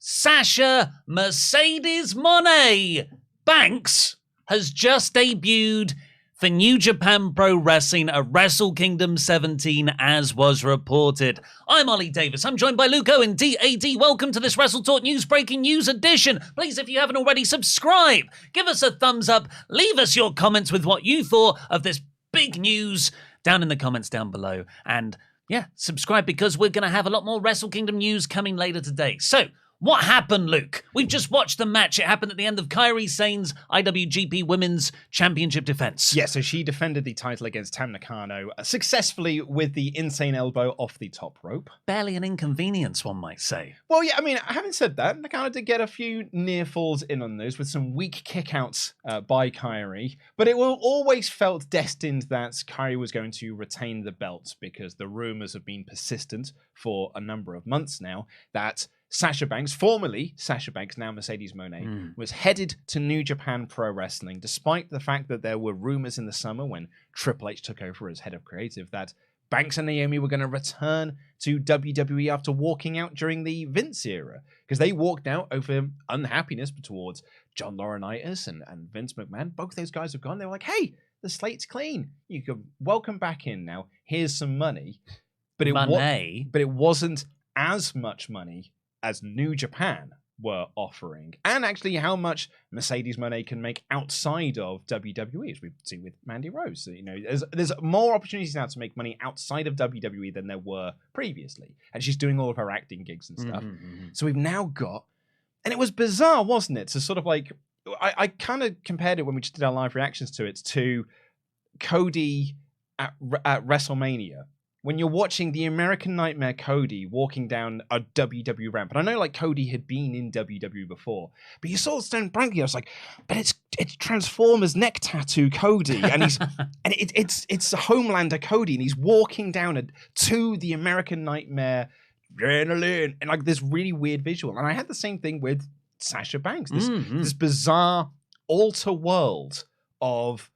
Sasha Mercedes Moné Banks has just debuted for New Japan Pro Wrestling at Wrestle Kingdom 17, as was reported. I'm Ollie Davis. I'm joined by Luke Owen, DAD. Welcome to this WrestleTalk News Breaking News edition. Please, if you haven't already, subscribe. Give us a thumbs up. Leave us your comments with what you thought of this big news down in the comments down below. And yeah, subscribe because we're going to have a lot more Wrestle Kingdom news coming later today. So, what happened, Luke? We've just watched the match. It happened at the end of Kairi Sane's IWGP Women's Championship defense. Yeah, so she defended the title against Tam Nakano successfully with the insane elbow off the top rope. Barely an inconvenience, one might say. Well, yeah, I mean, having said that, Nakano did get a few near falls in on those with some weak kickouts by Kairi, but it will always felt destined that Kairi was going to retain the belt because the rumors have been persistent for a number of months now that Sasha Banks, formerly Sasha Banks, now Mercedes Moné, was headed to New Japan Pro Wrestling, despite the fact that there were rumors in the summer when Triple H took over as head of creative that Banks and Naomi were going to return to WWE after walking out during the Vince era, because they walked out over unhappiness towards John Laurinaitis and Vince McMahon. Both those guys have gone. They were like, hey, the slate's clean. You can welcome back in now. Here's some money. But it wasn't as much money as New Japan were offering, and actually how much Mercedes Moné can make outside of WWE, as we've seen with Mandy Rose. So, you know, there's more opportunities now to make money outside of WWE than there were previously, and she's doing all of her acting gigs and stuff. So we've now got, and it was bizarre, wasn't it? So sort of like, I kind of compared it when we just did our live reactions to it to Cody at WrestleMania. When you're watching the American Nightmare Cody walking down a WWE ramp, and I know like Cody had been in WWE before, but you saw Stone Branky, I was like, but it's Transformers neck tattoo Cody, and he's it's Homelander Cody, and he's walking down to the American Nightmare adrenaline, and like this really weird visual. And I had the same thing with Sasha Banks, this bizarre alter world of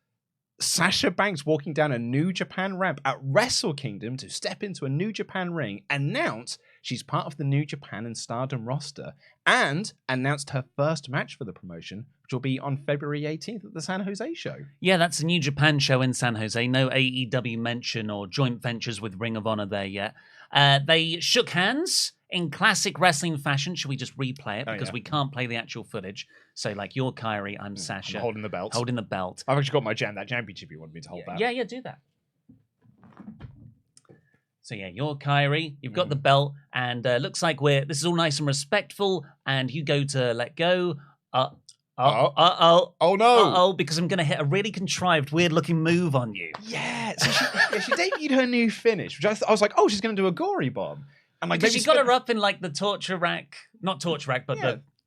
Sasha Banks walking down a New Japan ramp at Wrestle Kingdom to step into a New Japan ring, announce she's part of the New Japan and Stardom roster, and announced her first match for the promotion, which will be on February 18th at the San Jose show. Yeah, that's a New Japan show in San Jose. No AEW mention or joint ventures with Ring of Honor there yet. They shook hands in classic wrestling fashion. Should we just replay it? Because we can't play the actual footage. So, like, you're Kairi, I'm Sasha. I'm holding the belt. Holding the belt. I've actually got that championship you wanted me to hold that. Yeah, do that. So, yeah, you're Kairi. You've got the belt. And looks like this is all nice and respectful. And you go to let go. Oh no. Because I'm going to hit a really contrived, weird-looking move on you. Yeah. So she debuted her new finish, which I was like, oh, she's going to do a gory bomb. And like, she got her up in like the torture rack, not torture rack, but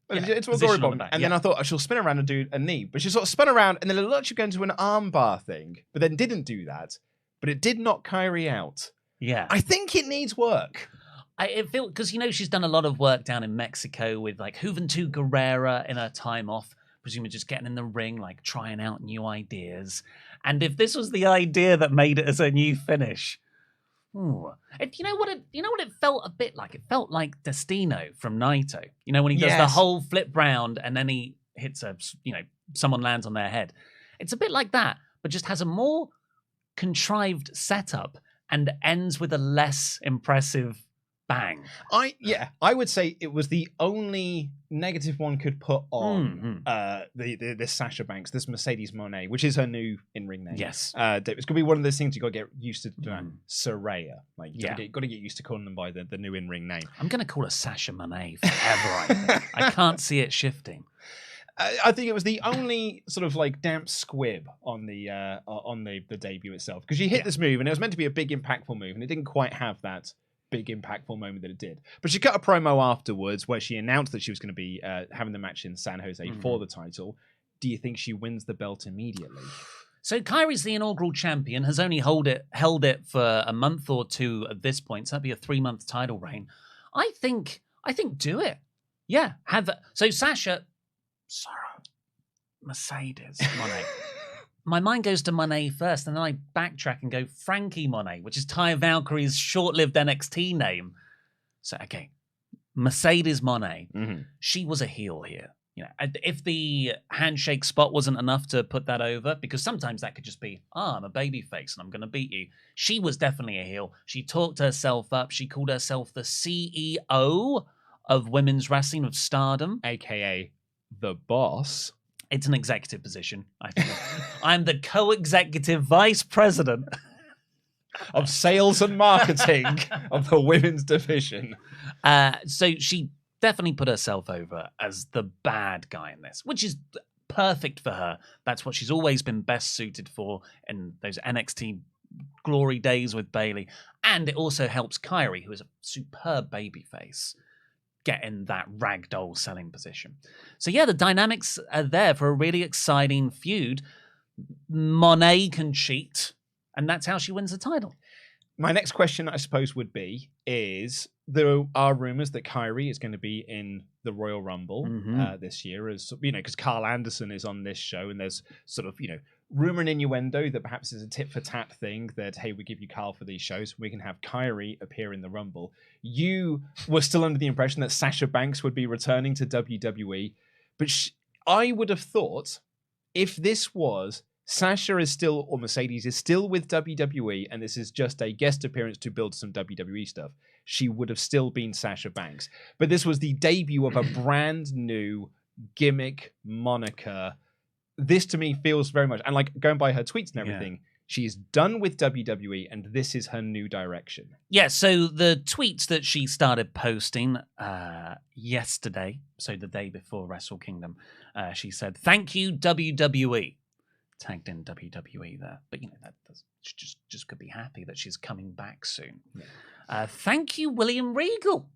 it's a gory bomb. And then I thought she'll spin around and do a knee, but she sort of spun around and then it looked like she was going to an arm bar thing, but then didn't do that. But it did knock Kairi out. Yeah, I think it needs work. It feels because she's done a lot of work down in Mexico with like Juventud Guerrera in her time off, presumably just getting in the ring, like trying out new ideas. And if this was the idea that made it as a new finish. Ooh. You know what it felt a bit like? It felt like Destino from Naito. You know, when he does the whole flip round and then he hits someone lands on their head. It's a bit like that, but just has a more contrived setup and ends with a less impressive bang. I would say it was the only negative one could put on this Sasha Banks, this Mercedes Moné, which is her new in-ring name. Yes. It's going to be one of those things you got to get used to. Saraya. Like, you got to get used to calling them by the new in-ring name. I'm going to call her Sasha Moné forever. I can't see it shifting. I think it was the only sort of like damp squib on the debut itself, because she hit this move and it was meant to be a big impactful move and it didn't quite have that big impactful moment that it did. But she cut a promo afterwards where she announced that she was going to be having the match in San Jose for the title. Do you think she wins the belt immediately? So Kairi's the inaugural champion, has only held it for a month or two at this point, so that'd be a 3-month title reign. I think do it. Yeah, so Sasha, Mercedes Moné. My mind goes to Moné first, and then I backtrack and go Frankie Moné, which is Ty Valkyrie's short-lived NXT name. So, okay, Mercedes Moné, Mhm. she was a heel here. You know, if the handshake spot wasn't enough to put that over, because sometimes that could just be, I'm a babyface and I'm going to beat you. She was definitely a heel. She talked herself up. She called herself the CEO of women's wrestling, of Stardom, AKA the boss. It's an executive position. I think I'm the co-executive vice president of sales and marketing of the women's division. So she definitely put herself over as the bad guy in this, which is perfect for her. That's what she's always been best suited for in those NXT glory days with Bayley. And it also helps Kyrie, who is a superb babyface, get in that ragdoll selling position. So yeah, the dynamics are there for a really exciting feud. Moné can cheat, and that's how she wins the title. My next question, I suppose, would be, is there are rumors that Kyrie is going to be in the Royal Rumble this year, as you know, because Carl Anderson is on this show, and there's sort of, you know, rumor and innuendo that perhaps it's a tit for tat thing that, hey, we give you Carl for these shows, we can have Kyrie appear in the Rumble. You were still under the impression that Sasha Banks would be returning to WWE, but I would have thought if this was Sasha is still, or Mercedes is still with WWE, and this is just a guest appearance to build some WWE stuff, she would have still been Sasha Banks. But this was the debut of a brand new gimmick moniker. This to me feels very much, and like going by her tweets and everything, she is done with WWE, and this is her new direction. Yeah, so the tweets that she started posting yesterday, so the day before Wrestle Kingdom, she said, "Thank you, WWE." Tagged in WWE there, but you know that just could be happy that she's coming back soon. Yeah. Thank you, William Regal.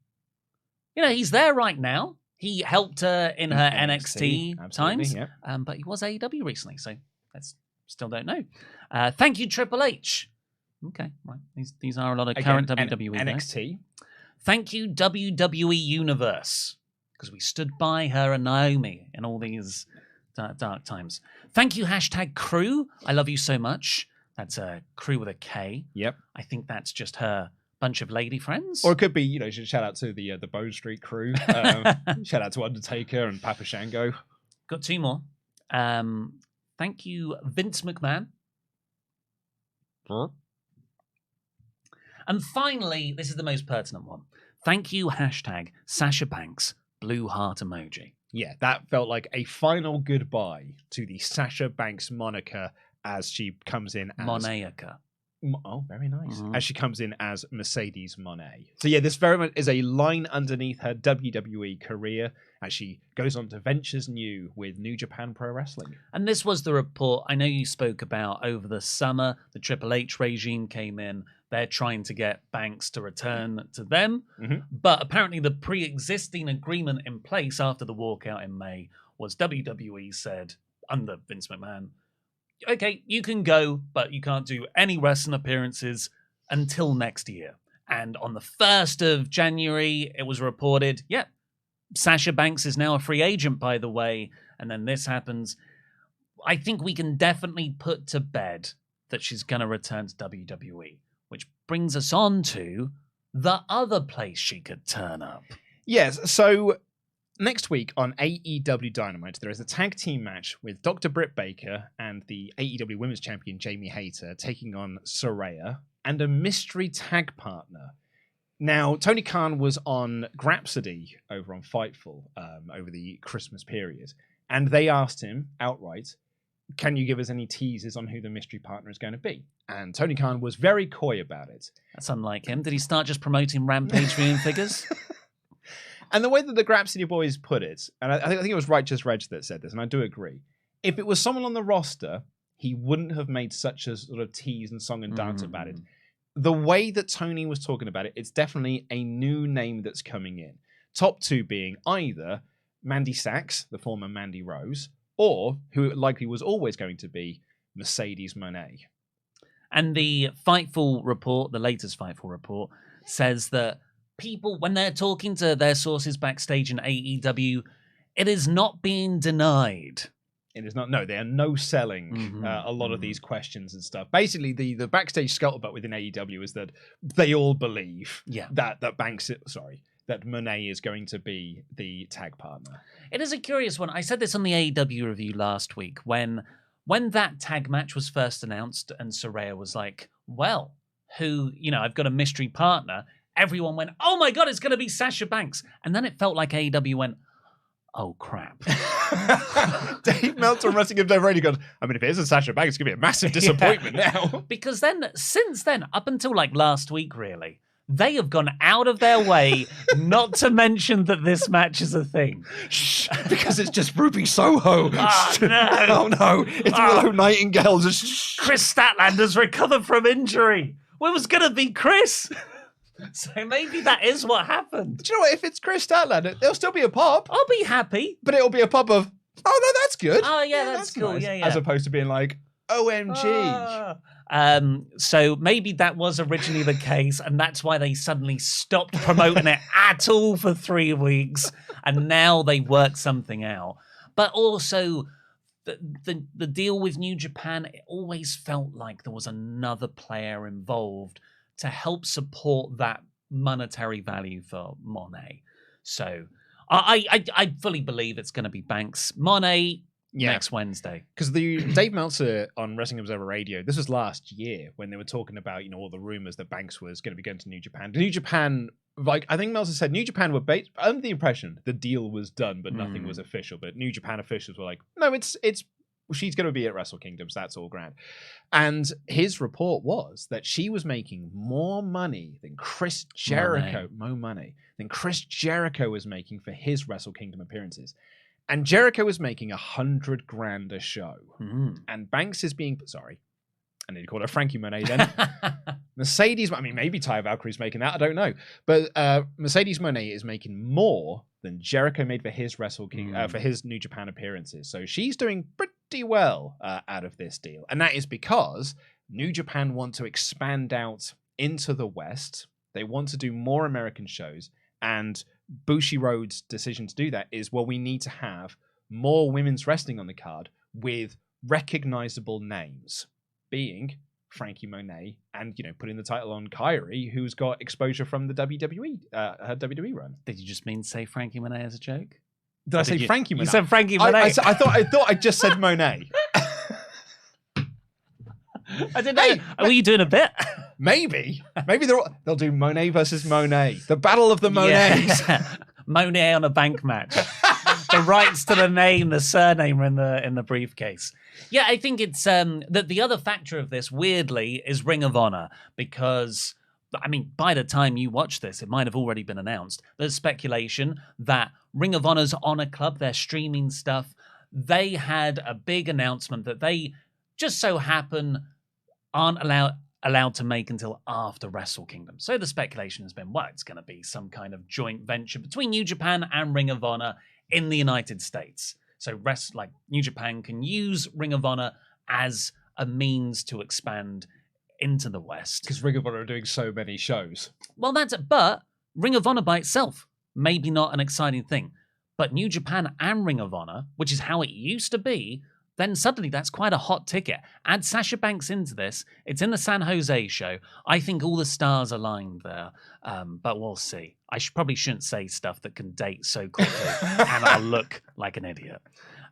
You know he's there right now. He helped her in her NXT times, yeah. But he was AEW recently, so let's still don't know. Thank you, Triple H. Okay, right. These are a lot of current WWE NXT. Guys. Thank you, WWE Universe, because we stood by her and Naomi in all these dark times. Thank you, #crew. I love you so much. That's a crew with a K. Yep. I think that's just her bunch of lady friends. Or it could be, you know, shout out to the Bone Street crew. Shout out to Undertaker and Papa Shango. Got two more. Thank you, Vince McMahon. Huh? And finally, this is the most pertinent one. Thank you, #Sasha Banks, blue heart emoji. Yeah, that felt like a final goodbye to the Sasha Banks moniker as she comes in as... Monéica. Oh, very nice. As she comes in as Mercedes Moné. So yeah, this very much is a line underneath her WWE career as she goes on to ventures new with New Japan Pro Wrestling. And this was the report I know you spoke about over the summer. The Triple H regime came in. They're trying to get Banks to return to them. But apparently the pre-existing agreement in place after the walkout in May was WWE said, under Vince McMahon, okay, you can go, but you can't do any wrestling appearances until next year. And on the 1st of January, it was reported, Sasha Banks is now a free agent, by the way. And then this happens. I think we can definitely put to bed that she's going to return to WWE, which brings us on to the other place she could turn up. Yes, so next week on AEW Dynamite, there is a tag team match with Dr. Britt Baker and the AEW Women's Champion Jamie Hayter taking on Saraya and a mystery tag partner. Now, Tony Khan was on Grapsody over on Fightful over the Christmas period, and they asked him outright, can you give us any teasers on who the mystery partner is going to be? And Tony Khan was very coy about it. That's unlike him. Did he start just promoting Rampage viewing figures? And the way that the Grapsody boys put it, and I think it was Righteous Reg that said this, and I do agree, if it was someone on the roster, he wouldn't have made such a sort of tease and song and dance about it. The way that Tony was talking about it, it's definitely a new name that's coming in. Top two being either Mandy Sachs, the former Mandy Rose, or who it likely was always going to be, Mercedes Moné. And the Fightful report, the latest Fightful report, says that people, when they're talking to their sources backstage in AEW, it is not being denied. It is not. No, they are no selling a lot of these questions and stuff. Basically, the backstage scuttlebutt within AEW is that they all believe that Banks, that Moné is going to be the tag partner. It is a curious one. I said this on the AEW review last week when that tag match was first announced and Saraya was like, well, who, I've got a mystery partner. Everyone went, oh my God, it's going to be Sasha Banks. And then it felt like AEW went, oh crap. Dave Meltzer on Wrestling Observer Radio goes, I mean, if it isn't Sasha Banks, it's going to be a massive disappointment now. Because since then, up until like last week, really, they have gone out of their way not to mention that this match is a thing. Shh, because it's just Ruby Soho. Oh, no. Oh, no. It's Willow Nightingale. Just Chris Statlander's recovered from injury. Well, it was going to be Chris. So maybe that is what happened. Do you know what? If it's Chris Statlander, there'll still be a pop. I'll be happy. But it'll be a pop of, oh, no, that's good. Oh, yeah, that's cool. Nice. Yeah. As opposed to being like, OMG. So maybe that was originally the case, and that's why they suddenly stopped promoting it at all for 3 weeks, and now they work something out. But also, the deal with New Japan, it always felt like there was another player involved to help support that monetary value for Moné. So I fully believe it's going to be Banks. Moné next Wednesday. Because the Dave Meltzer on Wrestling Observer Radio, this was last year when they were talking about, all the rumors that Banks was going to be going to New Japan. New Japan, like I think Meltzer said, New Japan were under the impression the deal was done, but nothing was official. But New Japan officials were like, no, it's she's going to be at Wrestle Kingdoms. That's all grand. And his report was that she was making more money than Chris Jericho, than Chris Jericho was making for his Wrestle Kingdom appearances. And Jericho was making $100,000 a show. And Banks is being, sorry, I need to call her Frankie Moné then. Mercedes, I mean, maybe Taya Valkyrie's making that, I don't know. But Mercedes Moné is making more than Jericho made for his Wrestle King, for his New Japan appearances. So she's doing pretty well out of this deal. And that is because New Japan want to expand out into the West. They want to do more American shows. And Bushiroad's decision to do that is, well, we need to have more women's wrestling on the card with recognizable names, being Frankie Moné and, putting the title on Kairi, who's got exposure from the WWE, her WWE run. Did you just mean say Frankie Moné as a joke? Did I say Frankie Moné? You said Frankie Moné. I thought I just said Moné. I didn't know. Were you doing a bit? Maybe they'll do Moné versus Moné, the battle of the Monés. Yeah. Moné on a bank match. The rights to the name, the surname are in the briefcase. Yeah, I think it's that the other factor of this, weirdly, is Ring of Honor, because I mean, by the time you watch this, it might have already been announced. There's speculation that Ring of Honor's Honor Club, their streaming stuff, they had a big announcement that they just so happen aren't allowed to make until after Wrestle Kingdom. So the speculation has been, well, it's going to be some kind of joint venture between New Japan and Ring of Honor in the United States. So New Japan can use Ring of Honor as a means to expand into the West. Because Ring of Honor are doing so many shows. Well, but Ring of Honor by itself, maybe not an exciting thing. But New Japan and Ring of Honor, which is how it used to be, then suddenly that's quite a hot ticket. Add Sasha Banks into this. It's in the San Jose show. I think all the stars aligned there, but we'll see. I probably shouldn't say stuff that can date so quickly, and I'll look like an idiot.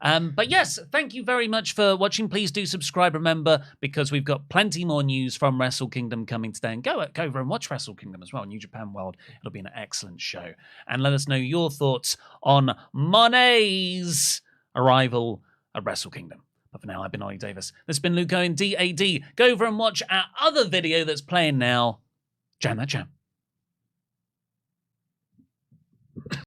But yes, thank you very much for watching. Please do subscribe, remember, because we've got plenty more news from Wrestle Kingdom coming today. And go over and watch Wrestle Kingdom as well, New Japan World. It'll be an excellent show. And let us know your thoughts on Moné's arrival at Wrestle Kingdom. But for now, I've been Ollie Davis. This has been Luke Owen, DAD. Go over and watch our other video that's playing now. Jam that jam.